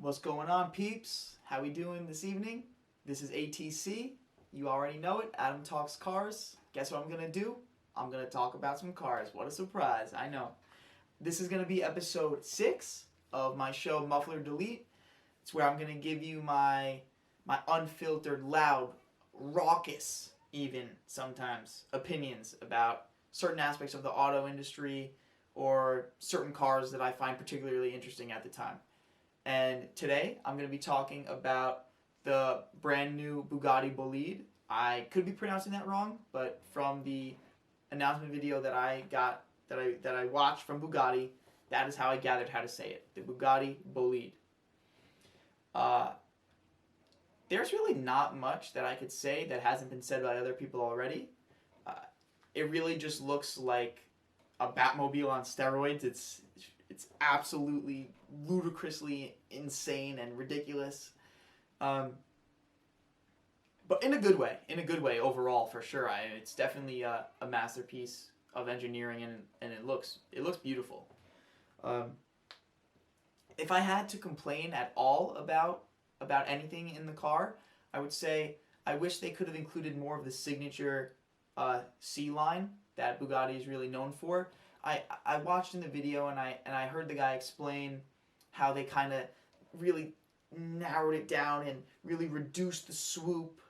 What's going on, peeps? How we doing this evening? This is ATC. You already know it. Adam Talks Cars. Guess what I'm gonna do? I'm gonna talk about some cars. What a surprise! I know. This is gonna be episode 6 of my show Muffler Delete. It's where I'm gonna give you my unfiltered, loud, raucous, even sometimes opinions about certain aspects of the auto industry or certain cars that I find particularly interesting at the time. And today I'm going to be talking about the brand new Bugatti Bolide. I could be pronouncing that wrong, but from the announcement video that I got that I watched from Bugatti, that is how I gathered how to say it. The Bugatti Bolide. There's really not much that I could say that hasn't been said by other people already. It really just looks like a Batmobile on steroids. It's absolutely ludicrously insane and ridiculous, but in a good way overall, for sure. It's definitely a masterpiece of engineering, and it looks beautiful. If I had to complain at all about anything in the car, I would say I wish they could have included more of the signature C line that Bugatti is really known for. I watched in the video and I heard the guy explain how they kind of really narrowed it down and really reduced the swoop.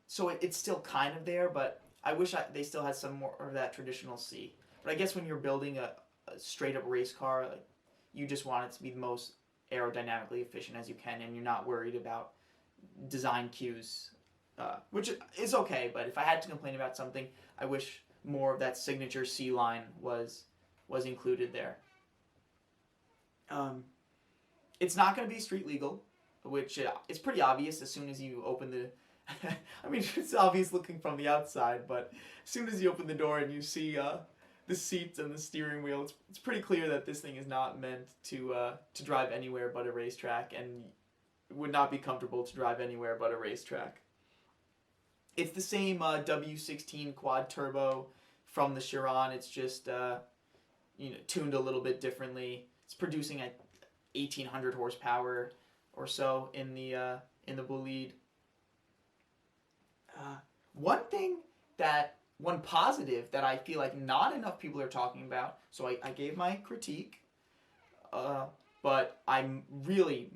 So it's still kind of there, but I wish they still had some more of that traditional C. But I guess when you're building a straight up race car, like, you just want it to be the most aerodynamically efficient as you can, and you're not worried about design cues, which is okay. But if I had to complain about something, I wish more of that signature C line was included there. It's not going to be street legal, which it's pretty obvious as soon as you open the. I mean, it's obvious looking from the outside, but as soon as you open the door and you see the seats and the steering wheel, it's pretty clear that this thing is not meant to drive anywhere but a racetrack, and would not be comfortable to drive anywhere but a racetrack. It's the same W16 quad turbo from the Chiron. It's just tuned a little bit differently. It's producing at 1,800 horsepower or so in the Bolide. One positive that I feel like not enough people are talking about. So I gave my critique, but I really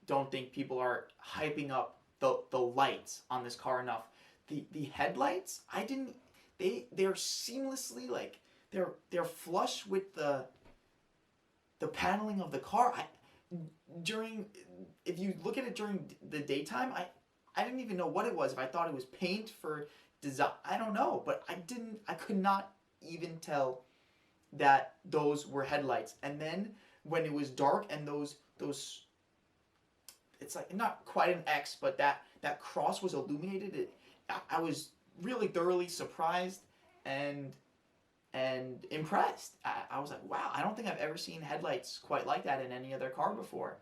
don't think people are hyping up the lights on this car enough. The headlights, they're seamlessly, like, they're flush with the paneling of the car. If you look at it during the daytime, I didn't even know what it was. If I thought it was paint for design, I don't know, but I could not even tell that those were headlights. And then when it was dark and those it's like not quite an X, but that cross was illuminated. I was really thoroughly surprised and impressed. I was like, wow, I don't think I've ever seen headlights quite like that in any other car before.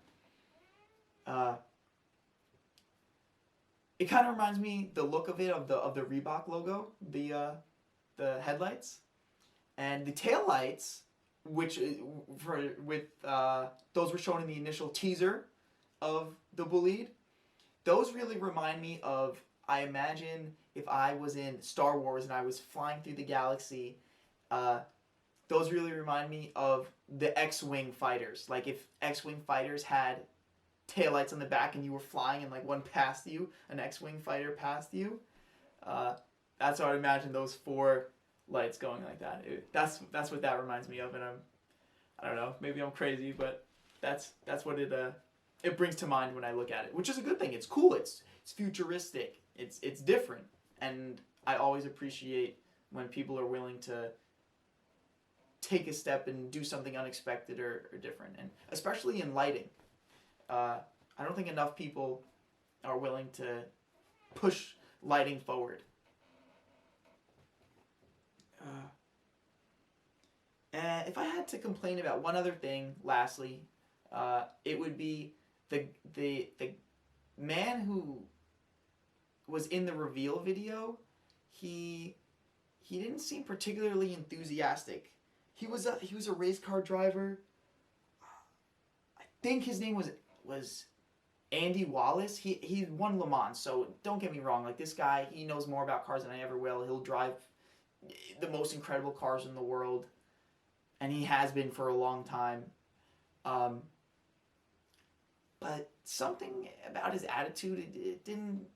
It kind of reminds me, the look of it, of the Reebok logo, the headlights, and the taillights, which those were shown in the initial teaser of the Bolide. Those really remind me of, I imagine if I was in Star Wars and I was flying through the galaxy, those really remind me of the X-Wing fighters. Like if X-Wing fighters had taillights on the back and you were flying and like one passed you, an X-Wing fighter passed you. That's how I imagine those 4 lights going like that. That's what that reminds me of, and I don't know, maybe I'm crazy, but that's what it brings to mind when I look at it, which is a good thing. It's cool. It's futuristic. It's different, and I always appreciate when people are willing to take a step and do something unexpected or different, and especially in lighting. I don't think enough people are willing to push lighting forward. And if I had to complain about one other thing, lastly, it would be the man who was in the reveal video. He didn't seem particularly enthusiastic. He was a race car driver. think his name was Andy Wallace. He won Le Mans, so don't get me wrong. Like, this guy, he knows more about cars than I ever will. He'll drive the most incredible cars in the world, and he has been for a long time. But something about his attitude, it didn't.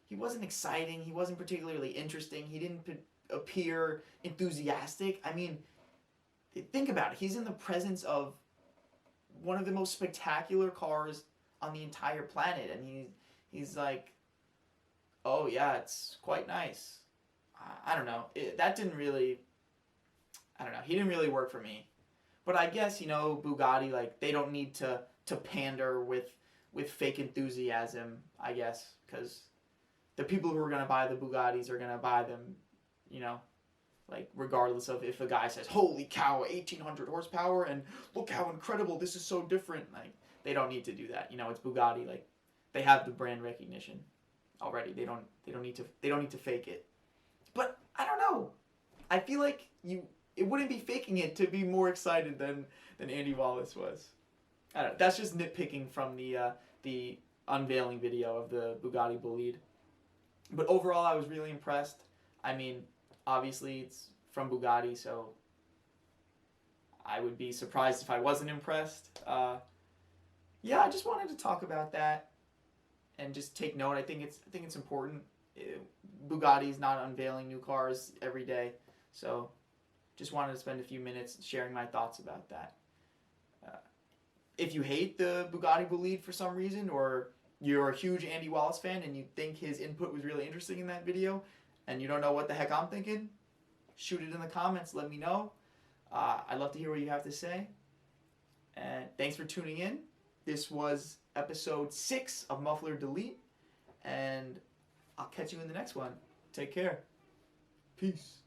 He wasn't exciting. He wasn't particularly interesting. He didn't appear enthusiastic. I mean, think about it. He's in the presence of one of the most spectacular cars on the entire planet, and he's like, oh yeah, it's quite nice. I don't know. That didn't really. I don't know. He didn't really work for me. But I guess, Bugatti, like, they don't need to pander with fake enthusiasm, I guess, because the people who are going to buy the Bugattis are going to buy them, like, regardless of if a guy says, holy cow, 1,800 horsepower, and look how incredible, this is so different. Like, they don't need to do that. It's Bugatti. Like, they have the brand recognition already. They don't need to fake it. But I don't know. I feel like it wouldn't be faking it to be more excited than Andy Wallace was. I don't know. That's just nitpicking from the unveiling video of the Bugatti Bolide. But overall, I was really impressed. I mean, obviously, it's from Bugatti, so I would be surprised if I wasn't impressed. Yeah, I just wanted to talk about that and just take note. I think it's important. Bugatti's not unveiling new cars every day, so just wanted to spend a few minutes sharing my thoughts about that. If you hate the Bugatti Bolide for some reason, or you're a huge Andy Wallace fan and you think his input was really interesting in that video, and you don't know what the heck I'm thinking, shoot it in the comments. Let me know. I'd love to hear what you have to say. And thanks for tuning in. This was episode 6 of Muffler Delete, and I'll catch you in the next one. Take care. Peace.